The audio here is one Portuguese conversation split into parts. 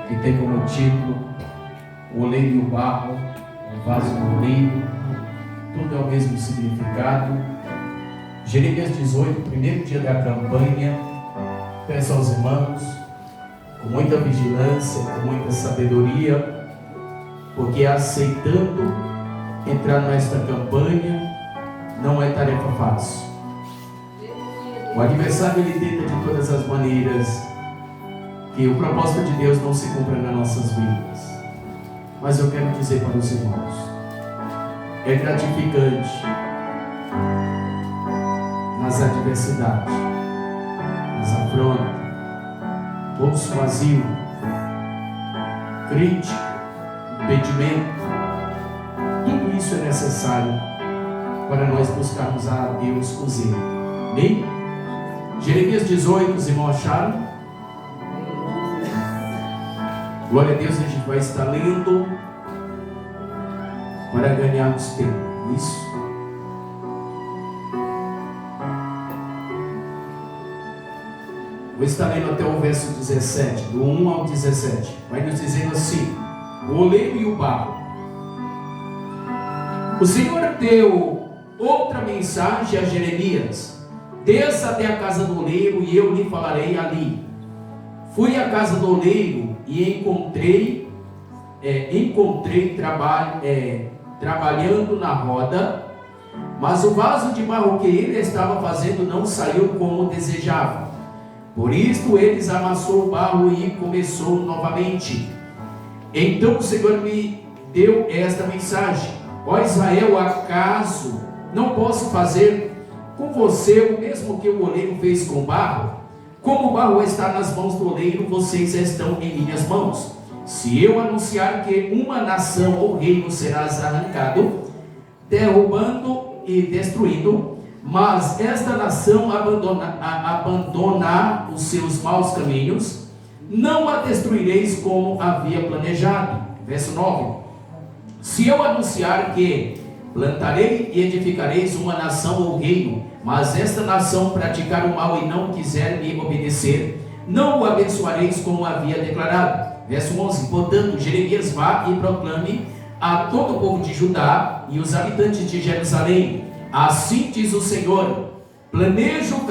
que tem como título O Oleiro e o Barro, o Vaso do Oleiro, tudo é o mesmo significado. Jeremias 18, primeiro dia da campanha. Peço aos irmãos, com muita vigilância, com muita sabedoria, porque aceitando entrar nesta campanha não é tarefa fácil. O adversário ele tenta de todas as maneiras que o propósito de Deus não se cumpra nas nossas vidas. Mas eu quero dizer para os irmãos, é gratificante nas adversidades, nas afrontas, bolso vazio, crítica, impedimento, tudo isso é necessário para nós buscarmos a Deus com zelo. Amém? Jeremias 18, os irmãos acharam? Glória a Deus, a gente vai estar lendo para ganharmos tempo. Isso. Vou estar lendo até o verso 17, do 1 ao 17. Vai nos dizendo assim: o oleiro e o barro. O Senhor deu outra mensagem a Jeremias: desça até a casa do oleiro e eu lhe falarei ali. Fui à casa do oleiro e encontrei trabalhando na roda, mas o vaso de barro que ele estava fazendo não saiu como desejava. Por isso eles amassou o barro e começou novamente. Então o Senhor me deu esta mensagem: ó Israel, acaso não posso fazer com você o mesmo que o oleiro fez com o barro? Como o barro está nas mãos do oleiro, vocês estão em minhas mãos. Se eu anunciar que uma nação ou reino será arrancado, derrubando e destruindo, mas esta nação abandonar os seus maus caminhos, não a destruireis como havia planejado. Verso 9: se eu anunciar que plantarei e edificareis uma nação ou reino, mas esta nação praticar o mal e não quiser me obedecer, não o abençoareis como havia declarado. Verso 11: portanto, Jeremias vá e proclame a todo o povo de Judá e os habitantes de Jerusalém: assim diz o Senhor, planejo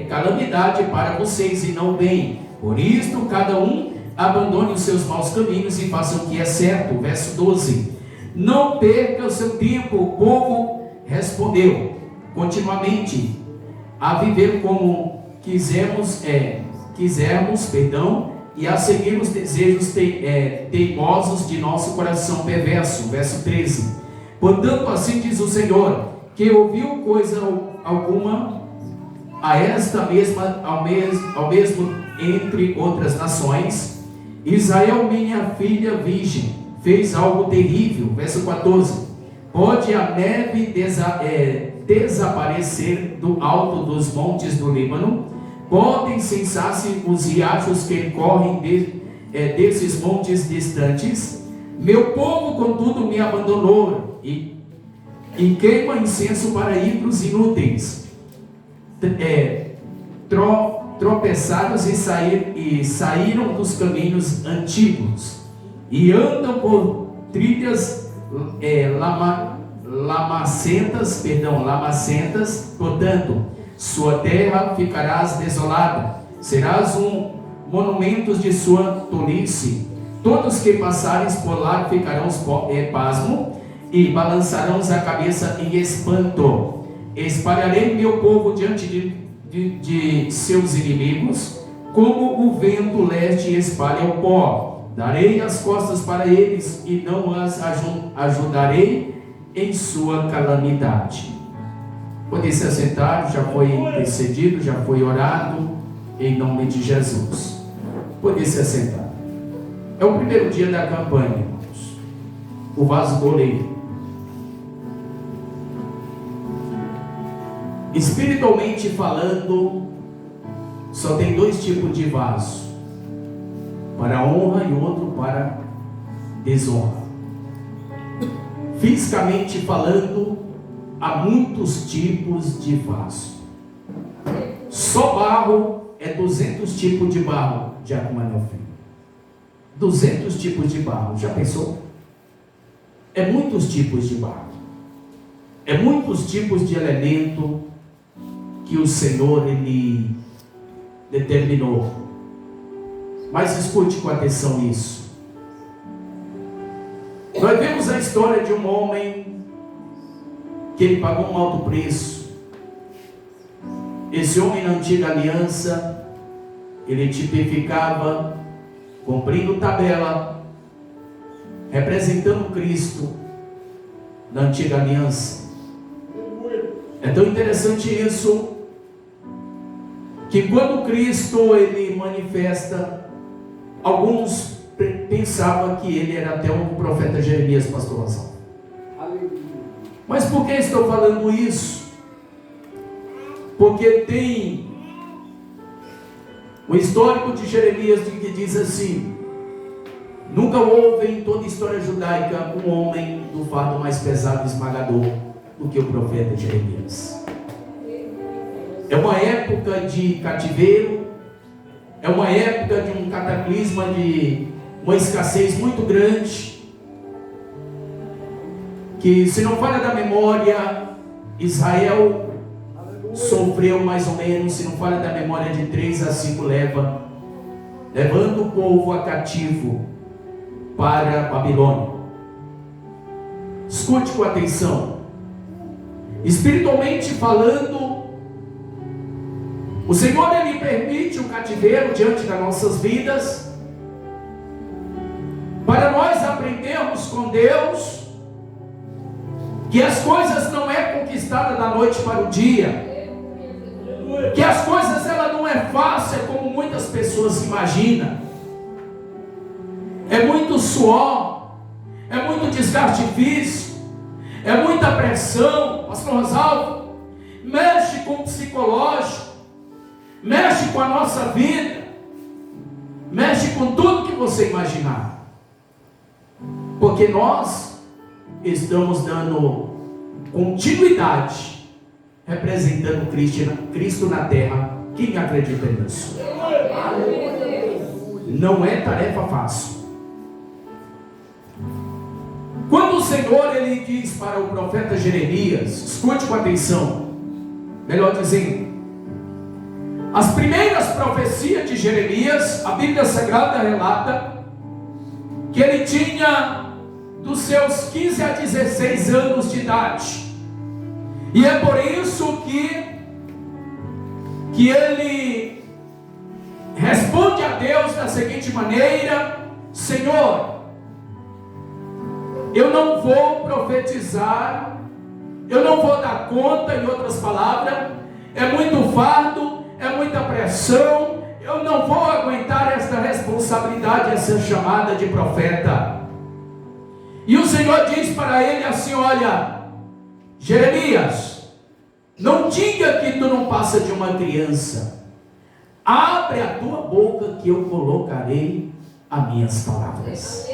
calamidade para vocês e não bem. Por isto, cada um abandone os seus maus caminhos e faça o que é certo. Verso 12: não perca o seu tempo. O povo respondeu continuamente a viver como quisermos, e a seguir os desejos teimosos de nosso coração perverso. Verso 13: portanto, assim diz o Senhor, que ouviu coisa alguma a esta mesma, ao mesmo entre outras nações, Israel, minha filha virgem, fez algo terrível. Verso 14: pode a neve desaparecer do alto dos montes do Líbano? Podem cessar-se os riachos que correm desses montes distantes? Meu povo, contudo, me abandonou e queima incenso para ídolos inúteis. Tropeçados e saíram dos caminhos antigos e andam por trilhas lamacentas, portanto, sua terra ficarás desolada, serás um monumento de sua tolice. Todos que passarem por lá ficarão pasmo e balançarão a cabeça em espanto. Espalharei meu povo diante de seus inimigos, como o vento leste espalha o pó. Darei as costas para eles e não as ajudarei em sua calamidade. Pode se assentar, já foi intercedido, já foi orado, em nome de Jesus. Pode se assentar. É o primeiro dia da campanha, irmãos. O vaso do oleiro. Espiritualmente falando, só tem dois tipos de vaso: para a honra e outro para desonra. Fisicamente falando, há muitos tipos de vaso. Só barro é 200 tipos de barro, Diácono Manel Filho. 200 tipos de barro. Já pensou? É muitos tipos de barro. É muitos tipos de elemento que o Senhor, Ele determinou. Mas escute com atenção isso. Nós vemos a história de um homem que ele pagou um alto preço. Esse homem na antiga aliança, ele tipificava, cumprindo tabela, representando Cristo na antiga aliança. É tão interessante isso, que quando Cristo ele manifesta, alguns pensavam que ele era até um profeta Jeremias, pastor Lazão. Mas por que estou falando isso? Porque tem o histórico de Jeremias que diz assim: nunca houve em toda a história judaica um homem do fardo mais pesado e esmagador do que o profeta Jeremias. É uma época de cativeiro, é uma época de um cataclisma, de uma escassez muito grande, que, se não falha da memória, Israel sofreu mais ou menos, se não falha da memória, de 3 a 5 levando o povo a cativo para a Babilônia. Escute com atenção. Espiritualmente falando, o Senhor ele permite o cativeiro diante das nossas vidas, para nós aprendermos com Deus que as coisas não é conquistada da noite para o dia, que as coisas ela não é fácil como muitas pessoas imaginam. É muito suor, é muito desgaste físico, é muita pressão. Pastor Rosalvo, mexe com o psicológico, mexe com a nossa vida, mexe com tudo que você imaginar, porque nós estamos dando continuidade, representando Cristo na terra. Quem acredita nisso? Não é tarefa fácil. Quando o Senhor ele diz para o profeta Jeremias, escute com atenção, melhor dizendo, as primeiras profecias de Jeremias, a Bíblia Sagrada relata que ele tinha dos seus 15 a 16 anos de idade. E é por isso que ele responde a Deus da seguinte maneira: Senhor, eu não vou profetizar, eu não vou dar conta. Em outras palavras, é muito fardo, é muita pressão, eu não vou aguentar esta responsabilidade, essa chamada de profeta. E o Senhor diz para ele assim: olha, Jeremias, não diga que tu não passa de uma criança, abre a tua boca que eu colocarei as minhas palavras.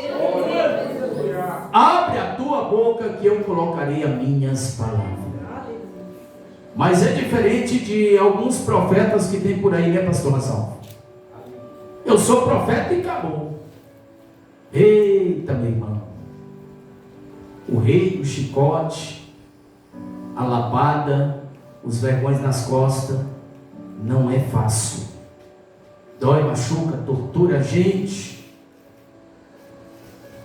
Abre a tua boca que eu colocarei as minhas palavras. Mas é diferente de alguns profetas que tem por aí, né, pastor Nassau? Eu sou profeta e acabou. Eita, meu irmão. O rei, o chicote, a lapada, os vergões nas costas, não é fácil. Dói, machuca, tortura a gente.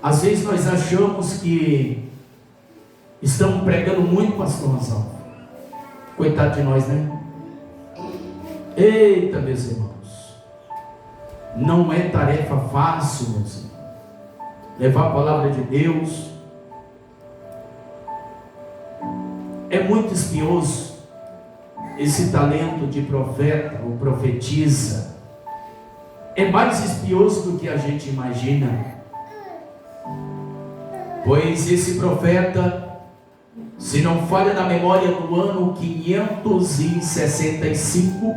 Às vezes nós achamos que estamos pregando muito, pastor Nassau. Coitado de nós, né? Eita, meus irmãos, não é tarefa fácil, meus irmãos, levar a palavra de Deus. É muito espinhoso esse talento de profeta ou profetiza. É mais espinhoso do que a gente imagina, pois esse profeta, se não falha na memória, do ano 565,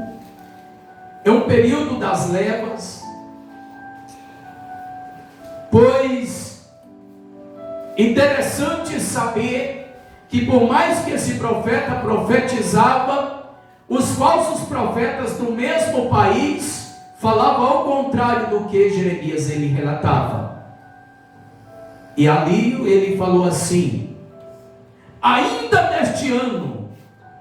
é um período das levas, pois interessante saber que por mais que esse profeta profetizava, os falsos profetas do mesmo país falava ao contrário do que Jeremias ele relatava. E ali ele falou assim: ainda neste ano,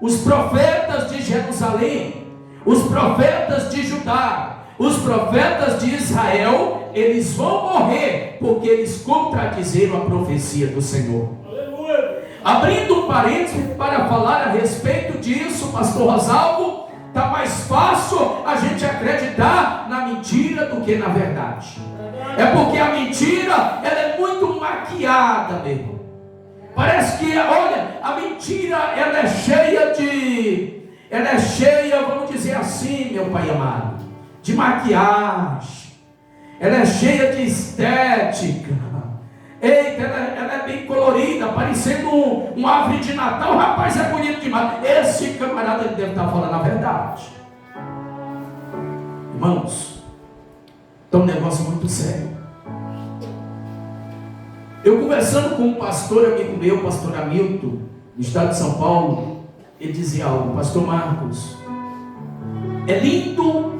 os profetas de Jerusalém, os profetas de Judá, os profetas de Israel, eles vão morrer, porque eles contradizeram a profecia do Senhor. Aleluia. Abrindo um parênteses para falar a respeito disso, pastor Rosalvo, está mais fácil a gente acreditar na mentira do que na verdade. É porque a mentira, ela é muito maquiada mesmo. Parece que, olha, a mentira, ela é cheia, vamos dizer assim, meu pai amado, de maquiagem. Ela é cheia de estética. Eita, ela é bem colorida, parecendo um árvore de Natal. O rapaz é bonito demais. Esse camarada ele deve estar falando a verdade. Irmãos, é um negócio muito sério. Eu conversando com um pastor amigo meu, pastor Hamilton, no estado de São Paulo, ele dizia algo: pastor Marcos, é lindo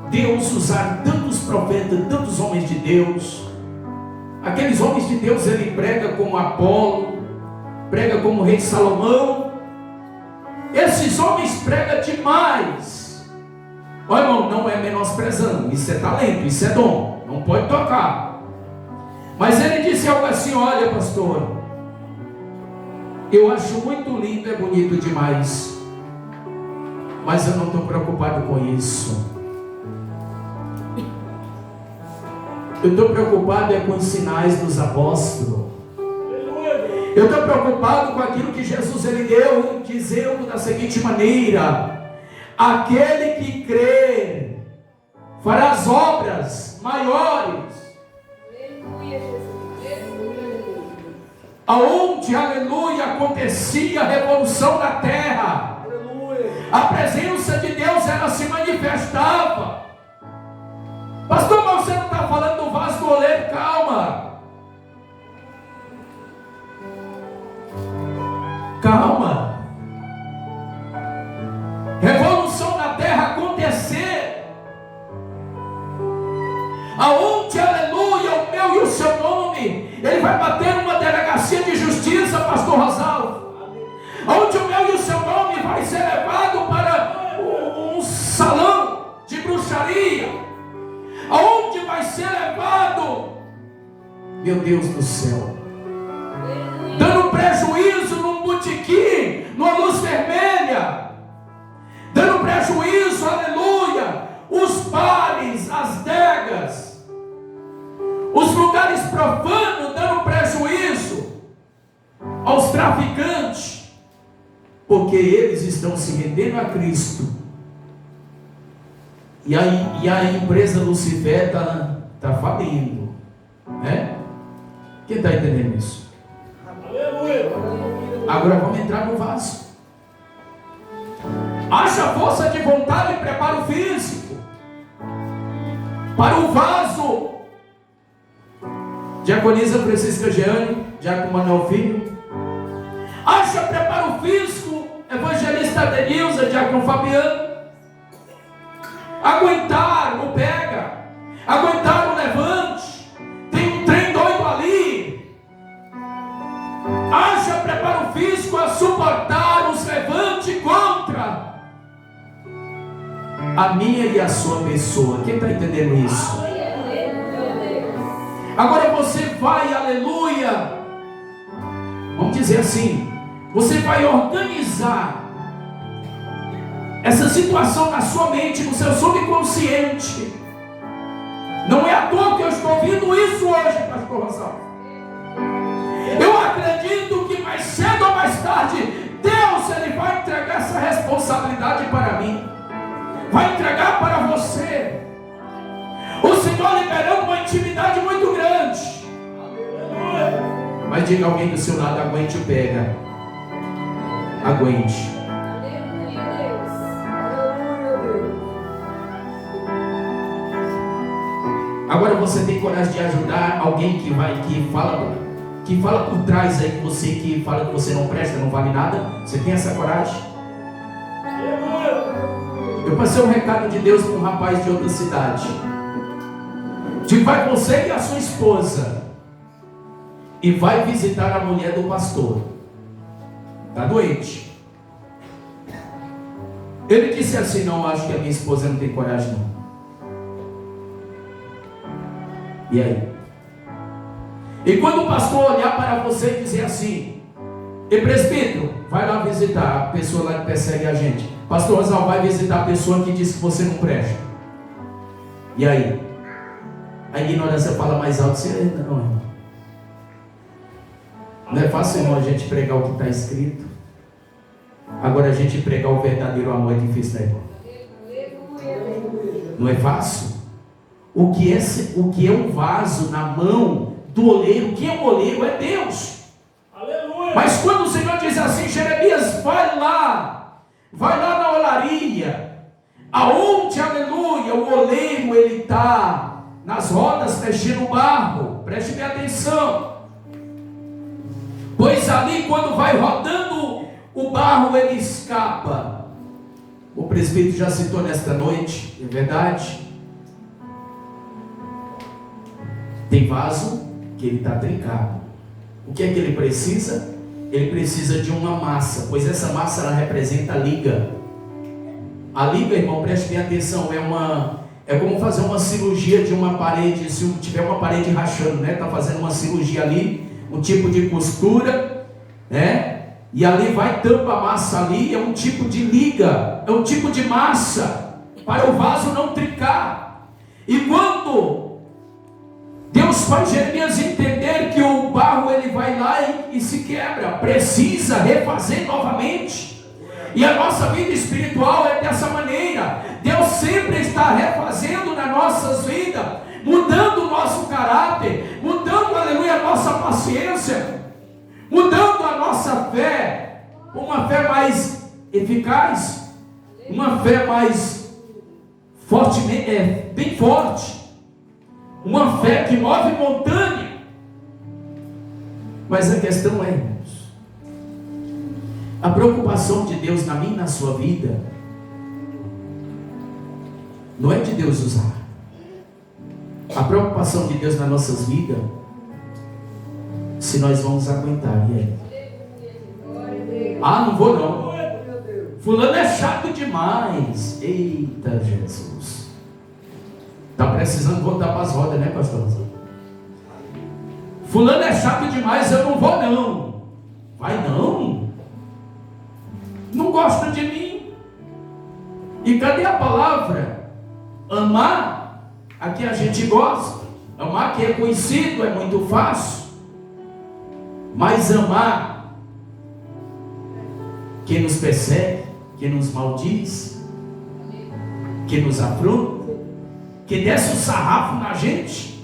Deus usar tantos profetas, tantos homens de Deus. Aqueles homens de Deus ele prega como Apolo, prega como o rei Salomão. Esses homens pregam demais. Olha, irmão, não é menosprezando, isso é talento, isso é dom, não pode tocar. Mas ele disse algo assim: olha, pastor, eu acho muito lindo, é bonito demais, mas eu não estou preocupado com isso. Eu estou preocupado com os sinais dos apóstolos. Eu estou preocupado com aquilo que Jesus ele deu, dizendo da seguinte maneira: aquele que crer fará as obras maiores. Aonde, aleluia, acontecia a revolução da terra, aleluia, a presença de Deus ela se manifestava. Pastor, mas você não está falando do vaso do oleiro? Calma, calma. Revolução na terra acontecer, aonde, aleluia, o meu e o seu nome, ele vai bater numa delegacia de justiça, pastor Rosalvo, aonde o meu e o seu nome vai ser levado para um salão de bruxaria, aonde vai ser levado, meu Deus do céu, dando prejuízo num botequim, numa luz vermelha, dando prejuízo, aleluia, os bares, as degas, os lugares profanos, dando prejuízo aos traficantes, porque eles estão se rendendo a Cristo. E a empresa Lucifer está falindo, né? Quem está entendendo isso? Agora vamos entrar no vaso. Haja força de vontade e preparo físico para o vaso. Diaconisa Francisca Jeane, Diácono Manuel Filho. Haja preparo físico, Evangelista Denilza, Diácono Fabiano. Aguentar o pega, aguentar o levante. Tem um trem doido ali. Haja preparo físico a suportar os levantes contra a minha e a sua pessoa. Quem está entendendo isso? Agora você vai, aleluia, vamos dizer assim, você vai organizar essa situação na sua mente, no seu subconsciente. Não é à toa que eu estou ouvindo isso hoje, pastor Rosalvo. Eu acredito que mais cedo ou mais tarde Deus ele vai entregar essa responsabilidade para mim, vai entregar para você. O Senhor liberando uma intimidade muito grande. Mas diga alguém do seu lado: aguente o pega. Aguente. Agora você tem coragem de ajudar alguém que fala por trás aí, que fala que você não presta, não vale nada? Você tem essa coragem? Eu passei um recado de Deus para um rapaz de outra cidade. Digo, vai você e a sua esposa e vai visitar a mulher do pastor. Está doente. Ele disse assim: não, acho que a minha esposa não tem coragem não. E aí? E quando o pastor olhar para você e dizer assim: e presbítero, vai lá visitar a pessoa lá que persegue a gente. Pastor Oswaldo, vai visitar a pessoa que diz que você não presta. E aí? A ignorância fala mais alto. Você ainda não, irmão. Não é fácil, irmão, a gente pregar o que está escrito. Agora a gente pregar o verdadeiro amor é difícil, né, irmão? Não é fácil? O que é um vaso na mão do oleiro? Quem é o oleiro é Deus. Aleluia. Mas quando o Senhor diz assim: Jeremias, vai lá na olaria, aonde, aleluia, o oleiro ele está nas rodas mexendo o barro. Preste bem atenção. Pois ali, quando vai rodando o barro, ele escapa. O presbítero já citou nesta noite, é verdade. Tem vaso que ele está trincado. O que é que ele precisa? Ele precisa de uma massa, pois essa massa ela representa a liga. A liga, irmão, preste bem atenção, é como fazer uma cirurgia de uma parede. Se tiver uma parede rachando, né? Está fazendo uma cirurgia ali, um tipo de costura, né? E ali vai, tampa a massa ali, é um tipo de liga, é um tipo de massa, para o vaso não trincar. E quando Deus faz Jeremias entender que o barro ele vai lá e se quebra, precisa refazer novamente. E a nossa vida espiritual é dessa maneira. Deus sempre está refazendo nas nossas vidas, mudando o nosso caráter, mudando, aleluia, a nossa paciência, mudando a nossa fé, uma fé mais eficaz, uma fé mais fortemente, bem forte, uma fé que move montanha. Mas a questão é, irmãos, a preocupação de Deus na minha e na sua vida não é de Deus usar. A preocupação de Deus nas nossas vidas, se nós vamos aguentar. E aí? Ah, não vou não. Fulano é chato demais. Eita Jesus. Está precisando voltar para as rodas, né, pastor? Fulano é chato demais, eu não vou não. Vai não? Não gosta de mim. E cadê a palavra? Amar, aqui a gente gosta. Amar que é conhecido, é muito fácil. Mas amar quem nos persegue, quem nos maldiz, quem nos afronta, que desce o sarrafo na gente,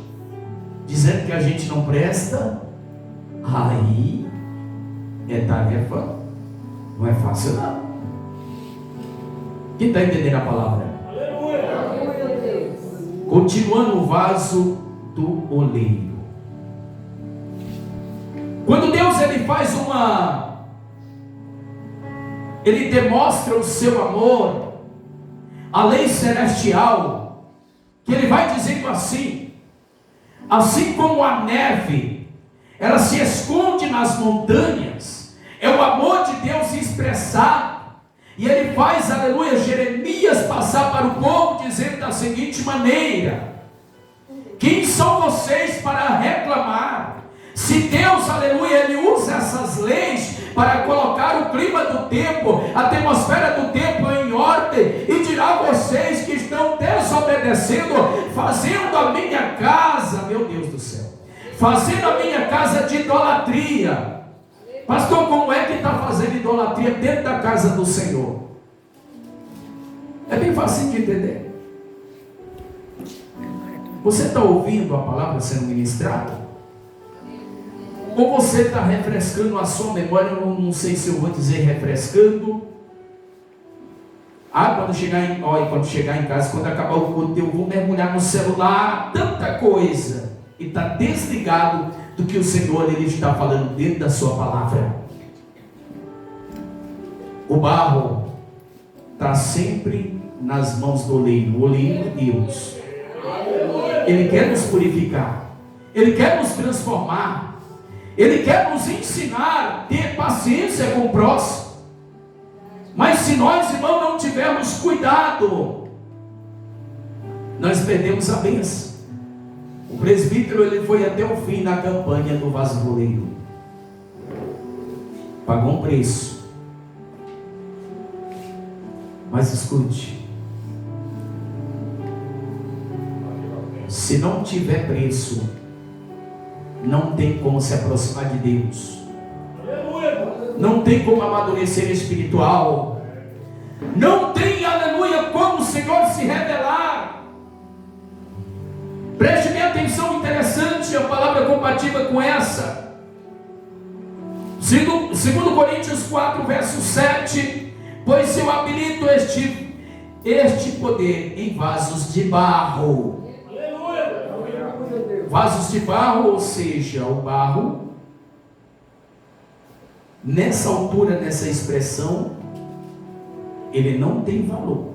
dizendo que a gente não presta, aí é tarefa, não é fácil não. Quem está entendendo a palavra? Aleluia. Continuando o vaso do oleiro. Quando Deus ele faz ele demonstra o seu amor, a lei celestial, que ele vai dizendo assim como a neve, ela se esconde nas montanhas, é o amor de Deus expressado, e ele faz, aleluia, Jeremias passar para o povo, dizendo da seguinte maneira: quem são vocês para reclamar? Se Deus, aleluia, ele usa essas leis para colocar o clima do tempo, a atmosfera do tempo em ordem, e dirá a vocês que estão desobedecendo, fazendo a minha casa, meu Deus do céu, fazendo a minha casa de idolatria. Pastor, como é que está fazendo idolatria dentro da casa do Senhor? É bem fácil de entender. Você está ouvindo a palavra sendo ministrada? Ou você está refrescando a sua memória? Eu não sei se eu vou dizer refrescando. Quando chegar em casa, quando acabar o culto, eu vou mergulhar no celular, tanta coisa, e está desligado do que o Senhor ele está falando dentro da sua palavra. O barro está sempre nas mãos do oleiro. O oleiro é Deus. Ele quer nos purificar. Ele quer nos transformar. Ele quer nos ensinar a ter paciência com o próximo. Mas se nós, irmãos, não tivermos cuidado, nós perdemos a bênção. O presbítero, ele foi até o fim na campanha do vaso-oleiro. Pagou um preço. Mas escute, se não tiver preço, não tem como se aproximar de Deus. Não tem como amadurecer espiritual. Não tem, aleluia, como o Senhor se revelar. Preste bem atenção, interessante a palavra compatível com essa. Segundo Coríntios 4, verso 7. Pois eu habilito este poder em vasos de barro. Vasos de barro, ou seja, o barro, nessa altura, nessa expressão, ele não tem valor.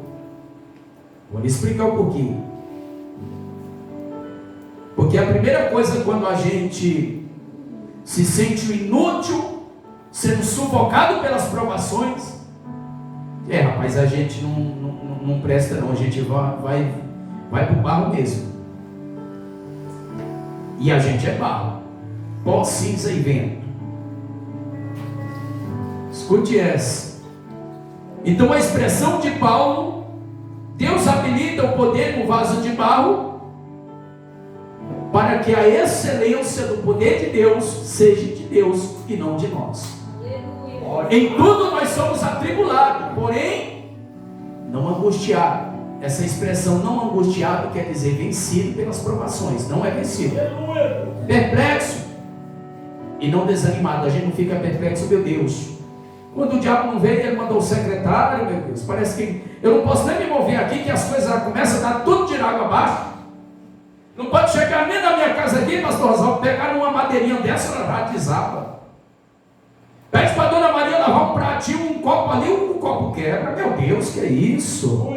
Vou lhe explicar um pouquinho. Porque a primeira coisa, quando a gente se sente inútil, sendo sufocado pelas provações, rapaz, a gente não presta não, a gente vai para o barro mesmo. E a gente é barro, pó, cinza e vento. Escute essa. Então a expressão de Paulo, Deus habilita o poder no vaso de barro, para que a excelência do poder de Deus seja de Deus e não de nós. Em tudo nós somos atribulados, porém não angustiados. Essa expressão não angustiado quer dizer vencido pelas provações. Não é vencido, perplexo e não desanimado. A gente não fica perplexo, meu Deus. Quando o diabo não veio, ele mandou o secretário, meu Deus, parece que eu não posso nem me mover aqui, que as coisas já começam a dar tudo de água abaixo. Não pode chegar nem na minha casa aqui, pastor Oswaldo, pegar uma madeirinha dessa, ela já desaba. Pede para a dona Maria lavar um pratinho, um copo ali, um copo quebra. Meu Deus, que é isso?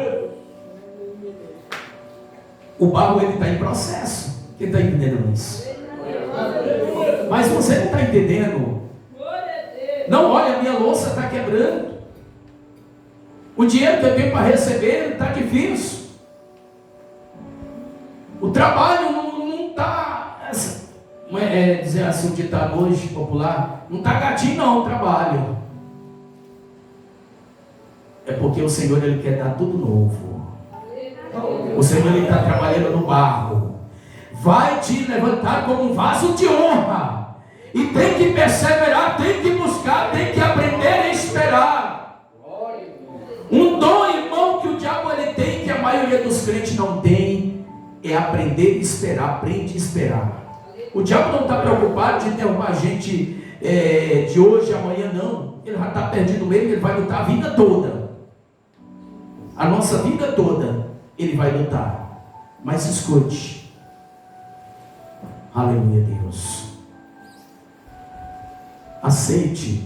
O barro, ele está em processo. Quem está entendendo isso? Mas você não está entendendo. Não, olha, a minha louça está quebrando. O dinheiro que eu tenho para receber está difícil. O trabalho não está, dizer assim, o ditado hoje popular, não está gatinho não o trabalho. É porque o Senhor, ele quer dar tudo novo. O Senhor, ele está trabalhando no barro. Vai te levantar como um vaso de honra. E tem que perseverar, tem que buscar, tem que aprender a esperar. Um dom, irmão, que o diabo ele tem, que a maioria dos crentes não tem, é aprender a esperar. Aprende a esperar. O diabo não está preocupado de derrubar a gente de hoje, amanhã, não. Ele já está perdido mesmo, ele vai lutar a vida toda. A nossa vida toda, ele vai lutar. Mas escute. Aleluia, Deus. Aceite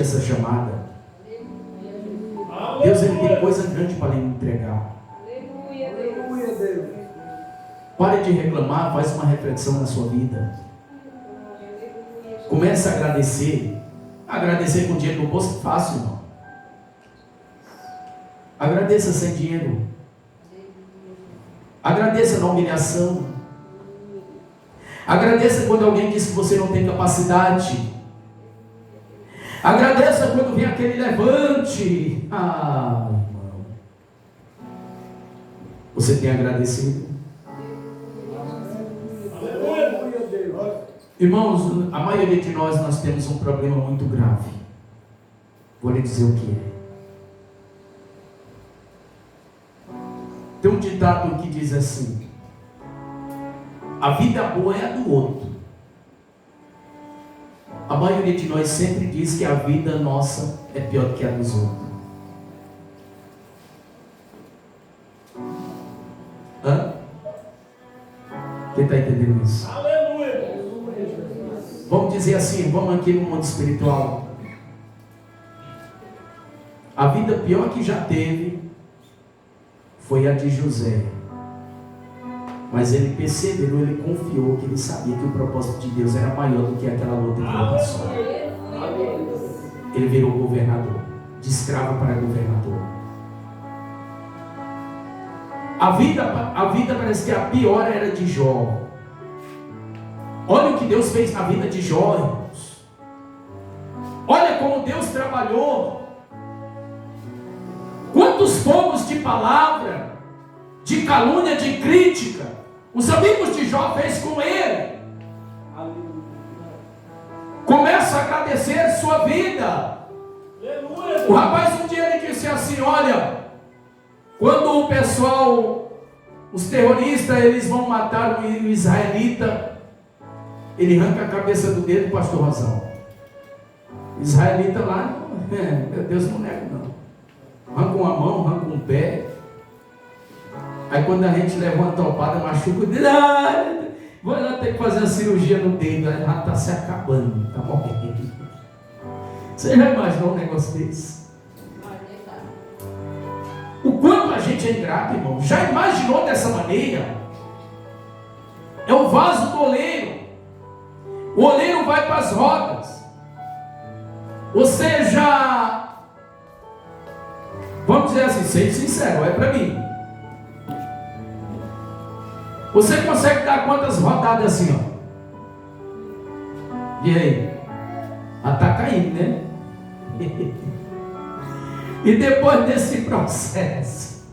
essa chamada. Deus, ele tem coisa grande para lhe entregar. Pare de reclamar, faz uma reflexão na sua vida. Comece a agradecer. Agradecer com dinheiro no bolso é fácil, irmão. Agradeça sem dinheiro. Agradeça na humilhação. Agradeça quando alguém diz que você não tem capacidade. Agradeça quando vem aquele levante. Irmão. Você tem agradecido? Irmãos, a maioria de nós temos um problema muito grave. Vou lhe dizer o que é. Tem um ditado que diz assim: a vida boa é a do outro. A maioria de nós sempre diz que a vida nossa é pior do que a dos outros. Quem está entendendo isso? Aleluia! Vamos dizer assim, vamos aqui no mundo espiritual. A vida pior que já teve foi a de José. Mas ele perseverou, ele confiou, que ele sabia que o propósito de Deus era maior do que aquela luta que ele passou. Ele virou governador, de escravo para governador. A vida parece que a pior era de Jó. Olha o que Deus fez na vida de Jó, irmãos. Olha como Deus trabalhou. Quantos fogos de palavra, de calúnia, de crítica, os amigos de Jó fez com ele. Começa a agradecer sua vida. O rapaz um dia ele disse assim: olha, quando o pessoal, os terroristas, eles vão matar o israelita, ele arranca a cabeça do dedo, pastor Razão. Israelita lá, meu Deus, não nega não. Arranca uma mão, arranca um pé. Aí quando a gente leva uma topada, machuca o dedo, vai lá ter que fazer a cirurgia no dedo, aí já está se acabando, está morrendo. Você já imaginou um negócio desse? O quanto a gente é ingrato, irmão. Já imaginou dessa maneira? É o vaso do oleiro. O oleiro vai para as rodas. Ou seja, vamos dizer assim, ser sincero, é para mim. Você consegue dar quantas rodadas assim, ó? E aí? Ela está caindo, né? E depois desse processo,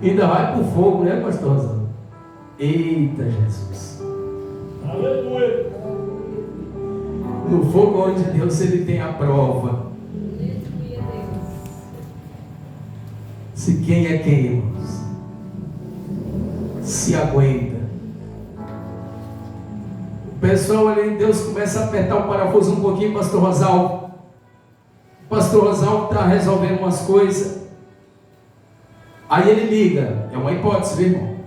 ainda vai para o fogo, né, pastor? Eita Jesus! Aleluia! No fogo onde Deus ele tem a prova. Se quem é quem, irmãos? Se aguenta. O pessoal ali em Deus começa a apertar o parafuso um pouquinho, pastor Rosalvo. O pastor Rosalvo está resolvendo umas coisas. Aí ele liga. É uma hipótese, viu, irmão?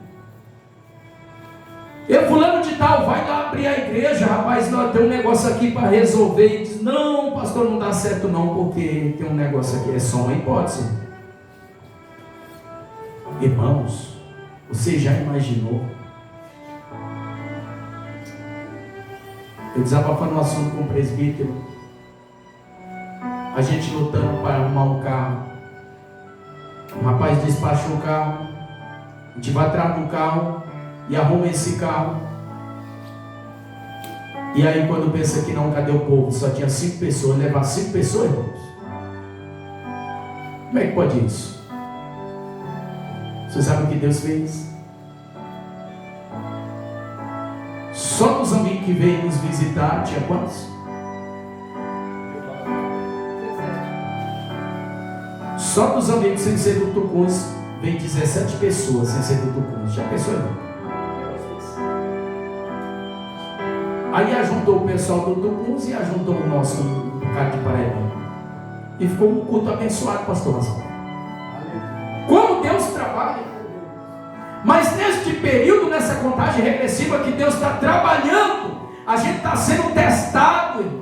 Eu fulano de tal, vai lá abrir a igreja, rapaz, nós temos um negócio aqui para resolver. E diz: não, pastor, não dá certo não, porque tem um negócio aqui, é só uma hipótese. Irmãos, você já imaginou? Eu desabafando um assunto com o presbítero, a gente lutando para arrumar um carro. O rapaz despachou o carro, a gente vai atrás do carro e arruma esse carro. E aí quando pensa que não, cadê o povo? Só tinha 5 pessoas, levar 5 pessoas, irmãos? Como é que pode isso? Você sabe o que Deus fez? Só dos amigos que veio nos visitar, tinha quantos? Só dos amigos sem ser do Tucuns, veio 17 pessoas sem ser do Tucuns. Já pensou, irmão? Aí ajuntou o pessoal do Tucuns e ajuntou o nosso bocado de Paraíba. E ficou um culto abençoado, pastor Razão. Como Deus trabalha. Mas neste período, nessa contagem regressiva que Deus está trabalhando, a gente está sendo testado.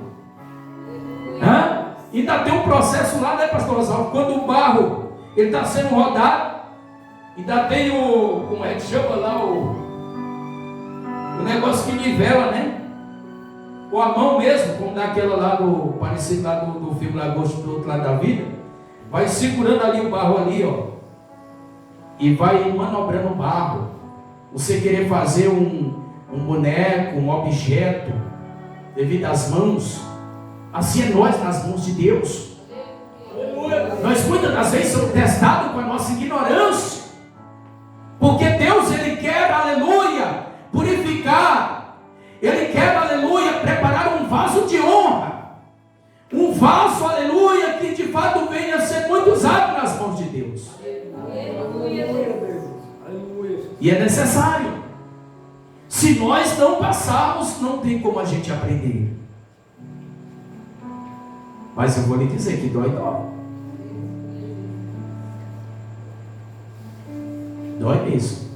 Ainda tem um processo lá, né, pastor Rosalvo? Quando o barro ele está sendo rodado, ainda tem o, como é que chama lá, o negócio que nivela, né? Ou a mão mesmo, como daquela lá do, parecido lá do filme Lagosto do Outro Lado da Vida, vai segurando ali o barro ali, ó, e vai manobrando o barro. Você querer fazer um boneco, um objeto, devido às mãos, assim é nós nas mãos de Deus. Nós muitas das vezes somos testados com a nossa ignorância, porque Deus ele quer, aleluia, purificar, ele quer, aleluia, preparar um vaso de honra, um vaso, aleluia, que de fato venha a ser muito usado nas mãos de Deus. E é necessário. Se nós não passarmos, não tem como a gente aprender. Mas eu vou lhe dizer que dói. Dói mesmo.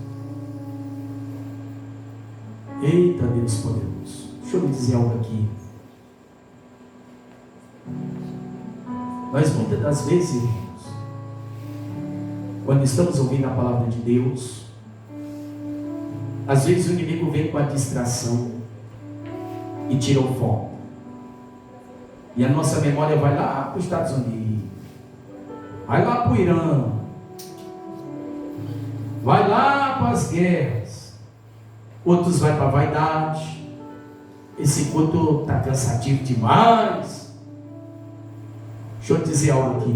Eita Deus poderoso. Deixa eu lhe dizer algo aqui. Mas muitas das vezes, irmãos, quando estamos ouvindo a palavra de Deus, às vezes o inimigo vem com a distração e tira o foco. E a nossa memória vai lá para os Estados Unidos, vai lá para o Irã, vai lá para as guerras. Outros vai para a vaidade. Esse culto está cansativo demais. Deixa eu dizer algo aqui.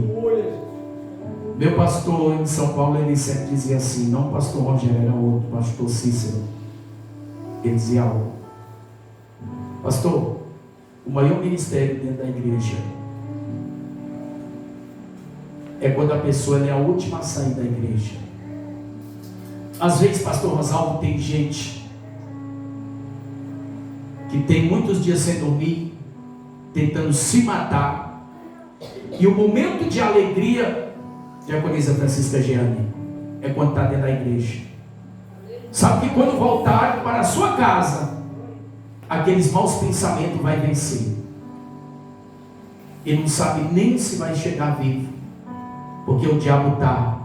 Meu pastor em São Paulo, ele sempre dizia assim, não o pastor Rogério, era outro, pastor Cícero. Ele dizia algo: pastor, o maior ministério dentro da igreja é quando a pessoa é a última a sair da igreja. Às vezes, pastor Rosalvo, tem gente que tem muitos dias sem dormir, tentando se matar, e o momento de alegria, diaconisa Francisca Gianni, é quando está dentro da igreja. Sabe que quando voltar para a sua casa, aqueles maus pensamentos vai vencer. Ele não sabe nem se vai chegar vivo, porque o diabo está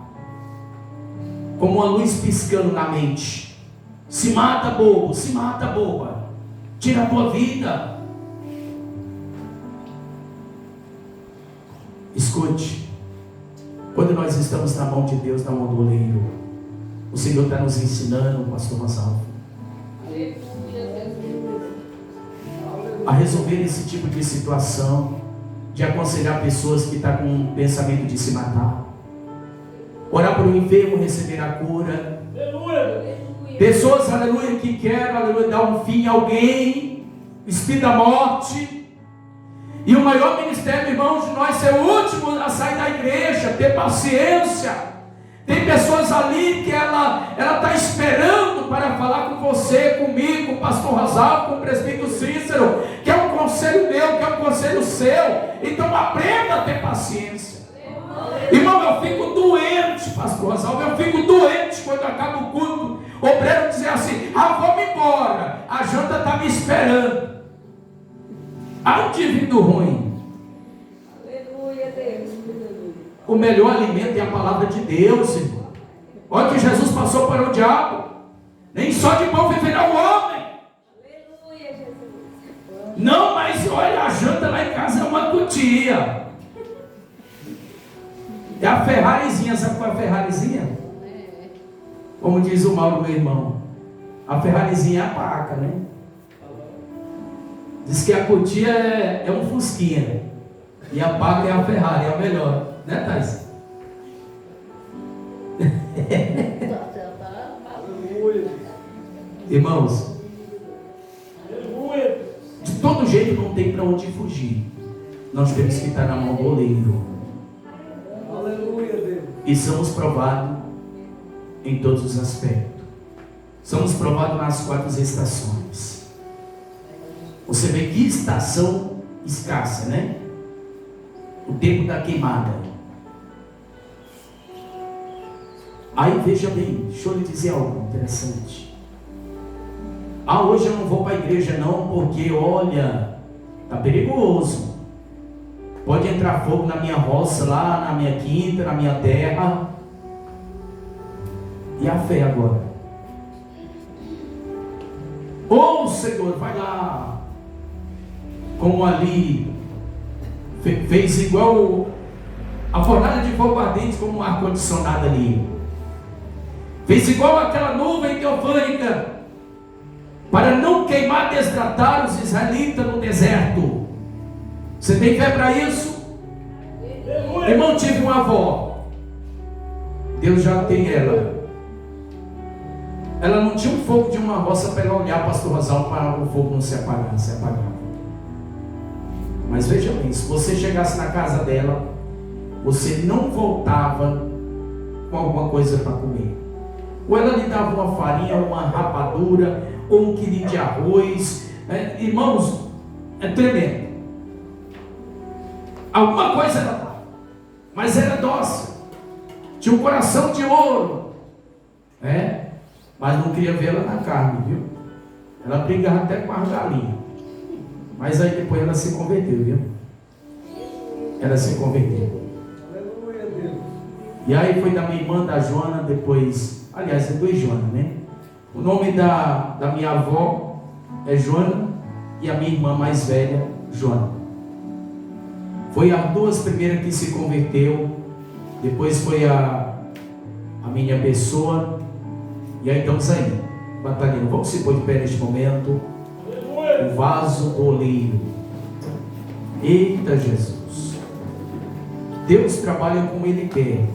como uma luz piscando na mente. Se mata, bobo, se mata, boba, tira a tua vida. Escute, quando nós estamos na mão de Deus, na mão do oleiro, o Senhor está nos ensinando, pastor Rosalvo, a resolver esse tipo de situação, de aconselhar pessoas que estão com um pensamento de se matar, orar por um enfermo receber a cura, pessoas, aleluia, que querem, aleluia, dar um fim a alguém, espírito da morte. E o maior ministério, irmãos, de nós ser o último a sair da igreja, ter paciência. Tem pessoas ali que ela está esperando para falar com você, comigo, com o pastor Rosalvo, com o presbítero Cícero, que é um conselho meu, que é um conselho seu. Então aprenda a ter paciência. Irmão, eu fico doente, pastor Rosalvo, eu fico doente quando acaba o culto. O obreiro dizer assim: vamos embora, a janta está me esperando. Onde vindo ruim? Aleluia, Deus. O melhor alimento é a palavra de Deus, irmão. Olha que Jesus passou para o diabo. Nem só de pão viverá o homem. Aleluia, Jesus. Não, mas olha, a janta lá em casa é uma cutia. É a Ferrarizinha, sabe qual é a Ferrarizinha? Como diz o Mauro, meu irmão, a Ferrarizinha é a paca, né? Diz que a cutia é um Fusquinha e a paca é a Ferrari, é a melhor, né, Thais? Irmãos, de todo jeito não tem para onde fugir. Nós temos que estar na mão do oleiro. E somos provados em todos os aspectos. Somos provados nas 4 estações. Você vê que estação escassa, né? O tempo da queimada. Aí veja bem, deixa eu lhe dizer algo interessante. Hoje eu não vou para a igreja não, porque olha, está perigoso. Pode entrar fogo na minha roça, lá na minha quinta, na minha terra. E a fé agora? Ô Senhor, vai lá. Como ali fez igual a fornalha de fogo ardente, como um ar-condicionado ali. Fez igual aquela nuvem teofânica, para não queimar, desidratar os israelitas no deserto. Você tem fé para isso? Irmão, tive uma avó. Deus já tem ela. Ela não tinha um fogo de uma roça para ela olhar, pastor Rosalvo, para o fogo não se apagar, se apagava. Mas veja bem, se você chegasse na casa dela, você não voltava com alguma coisa para comer. Ou ela lhe dava uma farinha, uma rapadura, ou um quilinho de arroz. Irmãos, é tremendo. Alguma coisa ela dava, mas era dócil. Tinha um coração de ouro. Mas não queria vê-la na carne, viu? Ela brigava até com as galinhas. Mas aí depois ela se converteu, viu? ela se converteu. Aleluia, Deus. E aí foi da minha irmã, da Joana, depois, aliás, é 2 Joana, né? O nome da minha avó é Joana e a minha irmã mais velha, Joana. Foi as 2 primeiras que se converteu, depois foi a minha pessoa, e aí estamos aí, batalhando. Vamos se pôr de pé neste momento. O vaso do oleiro. Eita Jesus, Deus trabalha como Ele quer.